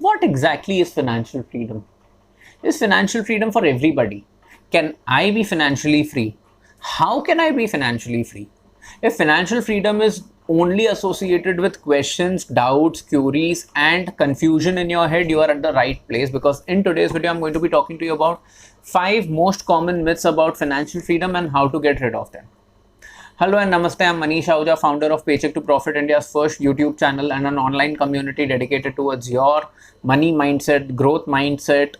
What exactly is financial freedom? Is financial freedom for everybody? Can I be financially free? How can I be financially free? If financial freedom is only associated with questions, doubts, queries, and confusion in your head, you are at the right place, because in today's video, I'm going to be talking to you about 5 most common myths about financial freedom and how to get rid of them. Hello and namaste, I'm Manish Ahuja, founder of Paycheck to Profit, India's first YouTube channel and an online community dedicated towards your money mindset, growth mindset,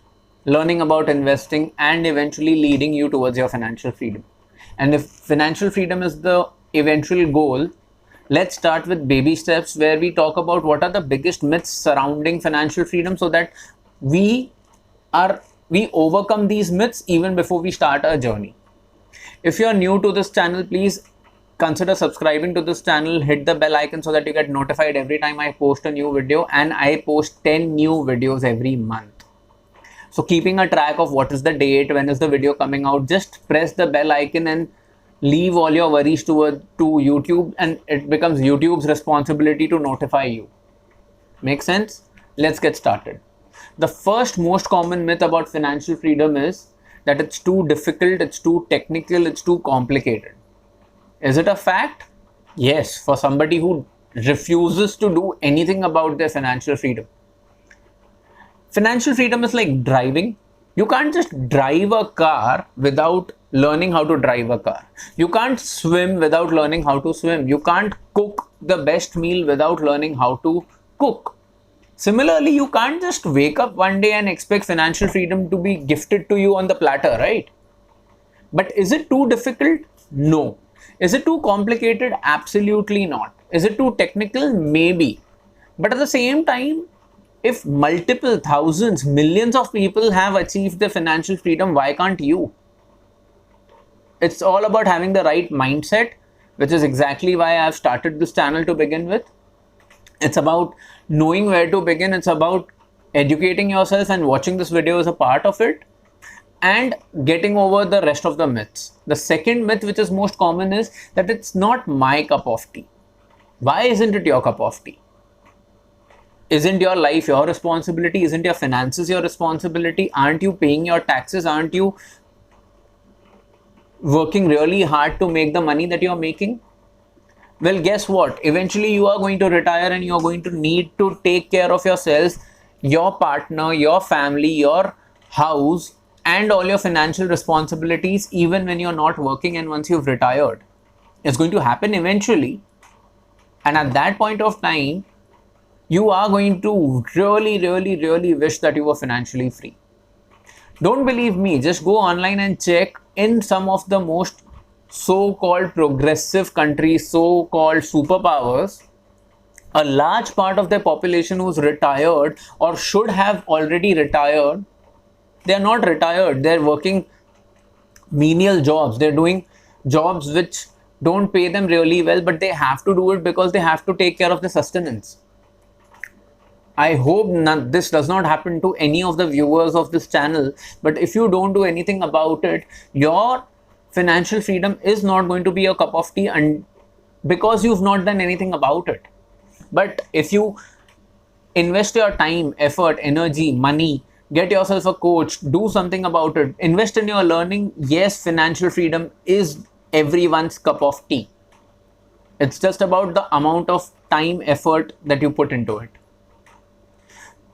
learning about investing, and eventually leading you towards your financial freedom. And if financial freedom is the eventual goal, let's start with baby steps where we talk about what are the biggest myths surrounding financial freedom so that we overcome these myths even before we start our journey. If you are new to this channel, please consider subscribing to this channel, hit the bell icon so that you get notified every time I post a new video, and I post 10 new videos every month. So keeping a track of what is the date, when is the video coming out, just press the bell icon and leave all your worries to YouTube, and it becomes YouTube's responsibility to notify you. Make sense? Let's get started. The first most common myth about financial freedom is that it's too difficult, it's too technical, it's too complicated. Is it a fact? Yes, for somebody who refuses to do anything about their financial freedom. Financial freedom is like driving. You can't just drive a car without learning how to drive a car. You can't swim without learning how to swim. You can't cook the best meal without learning how to cook. Similarly, you can't just wake up one day and expect financial freedom to be gifted to you on the platter, right? But is it too difficult? No. Is it too complicated? Absolutely not. Is it too technical? Maybe. But at the same time, if multiple thousands, millions of people have achieved their financial freedom, why can't you? It's all about having the right mindset, which is exactly why I've started this channel to begin with. It's about knowing where to begin. It's about educating yourself, and watching this video is a part of it, and getting over the rest of the myths. The second myth, which is most common, is that it's not my cup of tea. Why isn't it your cup of tea? Isn't your life your responsibility? Isn't your finances your responsibility? Aren't you paying your taxes? Aren't you working really hard to make the money that you're making? Well, guess what? Eventually you are going to retire and you're going to need to take care of yourself, your partner, your family, your house, and all your financial responsibilities, even when you're not working and once you've retired. It's going to happen eventually. And at that point of time, you are going to really wish that you were financially free. Don't believe me, just go online and check. In some of the most so-called progressive countries, so-called superpowers, a large part of their population who's retired or should have already retired, they're not retired. They're working menial jobs. They're doing jobs which don't pay them really well, but they have to do it because they have to take care of the sustenance. I hope this does not happen to any of the viewers of this channel, but if you don't do anything about it, your financial freedom is not going to be a cup of tea, and because you've not done anything about it. But if you invest your time, effort, energy, money, get yourself a coach, do something about it, invest in your learning, yes, financial freedom is everyone's cup of tea. It's just about the amount of time, effort that you put into it.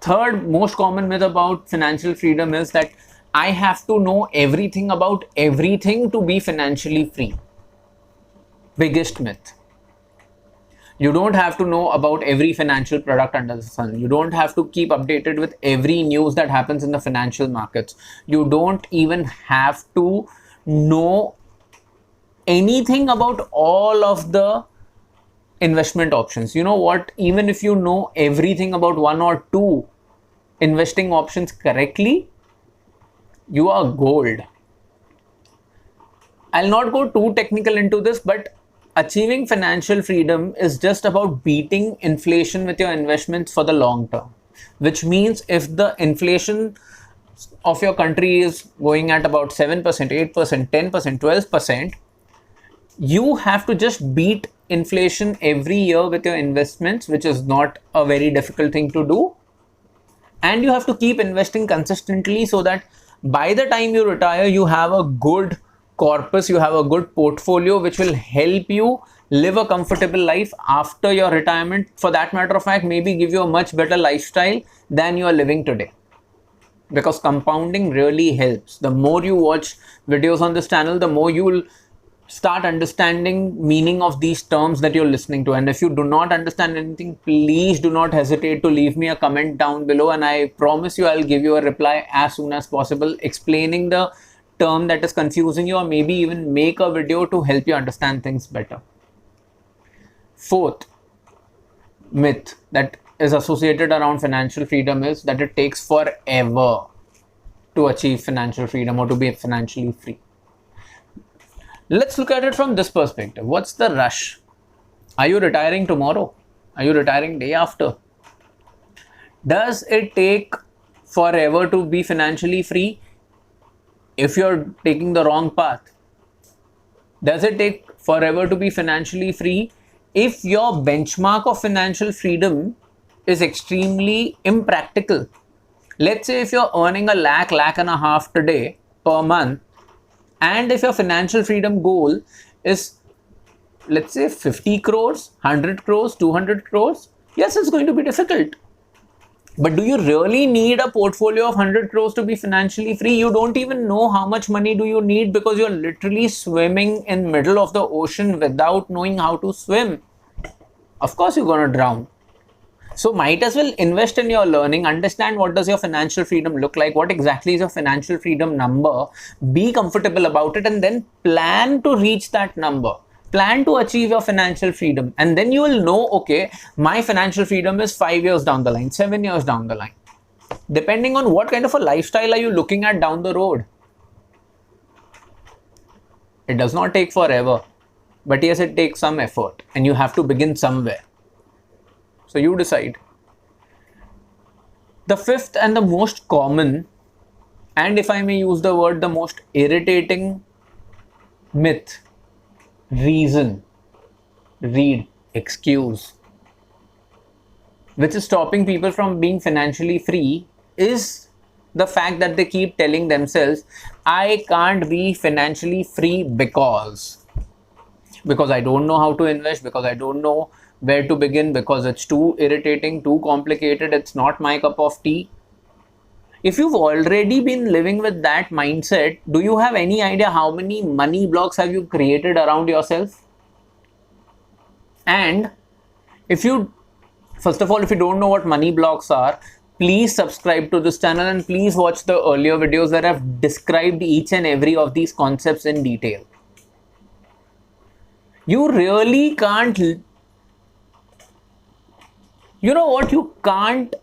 Third most common myth about financial freedom is that I have to know everything about everything to be financially free. Biggest myth. You don't have to know about every financial product under the sun. You don't have to keep updated with every news that happens in the financial markets. You don't even have to know anything about all of the investment options. You know what? Even if you know everything about one or two investing options correctly, you are gold. I'll not go too technical into this, but achieving financial freedom is just about beating inflation with your investments for the long term, which means if the inflation of your country is going at about 7%, 8%, 10%, 12%, you have to just beat inflation every year with your investments, which is not a very difficult thing to do. and you have to keep investing consistently so that by the time you retire, you have a good corpus, you have a good portfolio which will help you live a comfortable life after your retirement. For that matter of fact, maybe give you a much better lifestyle than you are living today. Because compounding really helps. The more you watch videos on this channel, the more you will start understanding meaning of these terms that you're listening to. And if you do not understand anything, please do not hesitate to leave me a comment down below, and I promise you I'll give you a reply as soon as possible, explaining the term that is confusing you, or maybe even make a video to help you understand things better. Fourth myth that is associated around financial freedom is that it takes forever to achieve financial freedom or to be financially free. Let's look at it from this perspective. What's the rush? Are you retiring tomorrow? Are you retiring day after? Does it take forever to be financially free if you're taking the wrong path? Does it take forever to be financially free if your benchmark of financial freedom is extremely impractical? Let's say if you're earning lakh and a half today per month, and if your financial freedom goal is, let's say, 50 crores, 100 crores, 200 crores, yes, it's going to be difficult. But do you really need a portfolio of 100 crores to be financially free? You don't even know how much money do you need because you're literally swimming in middle of the ocean without knowing how to swim. Of course, you're going to drown. So might as well invest in your learning, understand what does your financial freedom look like, what exactly is your financial freedom number, be comfortable about it, and then plan to reach that number. Plan to achieve your financial freedom, and then you will know, okay, my financial freedom is 5 years down the line, 7 years down the line. Depending on what kind of a lifestyle are you looking at down the road. It does not take forever, but yes, it takes some effort, and you have to begin somewhere. So you decide. The fifth and the most common, and if I may use the word, the most irritating myth, excuse, which is stopping people from being financially free, is the fact that they keep telling themselves, I can't be financially free because I don't know how to invest, because I don't know where to begin, because it's too irritating, too complicated, it's not my cup of tea. If you've already been living with that mindset, do you have any idea how many money blocks have you created around yourself? And first of all, if you don't know what money blocks are, please subscribe to this channel and please watch the earlier videos where I've described each and every of these concepts in detail. You really can't, you know what, you can't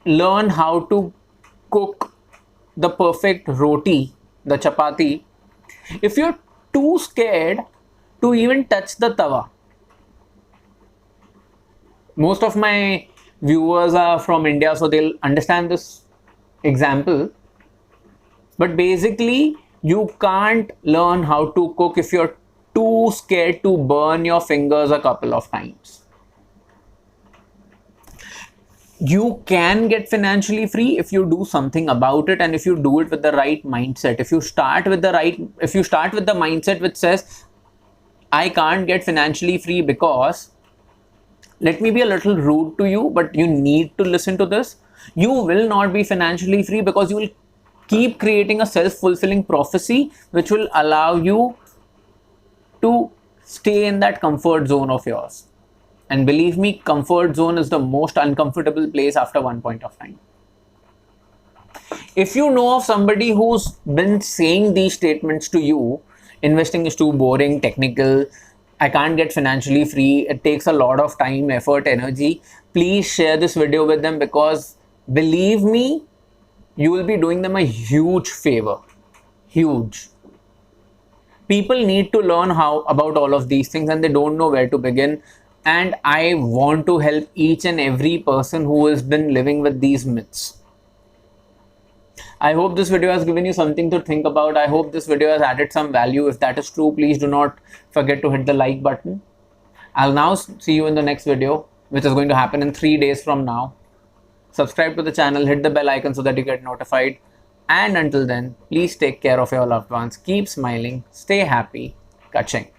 learn how to cook the perfect roti, the chapati, if you're too scared to even touch the tawa. Most of my viewers are from India, so they'll understand this example. But basically, you can't learn how to cook if you're too scared to burn your fingers a couple of times. You can get financially free if you do something about it, and if you do it with the right mindset. If you start with the mindset which says, I can't get financially free because, let me be a little rude to you, but you need to listen to this. You will not be financially free because you will keep creating a self-fulfilling prophecy which will allow you to stay in that comfort zone of yours. And believe me, comfort zone is the most uncomfortable place after one point of time. If you know of somebody who's been saying these statements to you, investing is too boring, technical, I can't get financially free, it takes a lot of time, effort, energy, please share this video with them, because believe me, you will be doing them a huge favor. Huge. People need to learn about all of these things and they don't know where to begin. And I want to help each and every person who has been living with these myths. I hope this video has given you something to think about. I hope this video has added some value. If that is true, please do not forget to hit the like button. I'll now see you in the next video, which is going to happen in 3 days from now. subscribe to the channel, hit the bell icon so that you get notified. And until then, please take care of your loved ones. Keep smiling, stay happy. Kaching.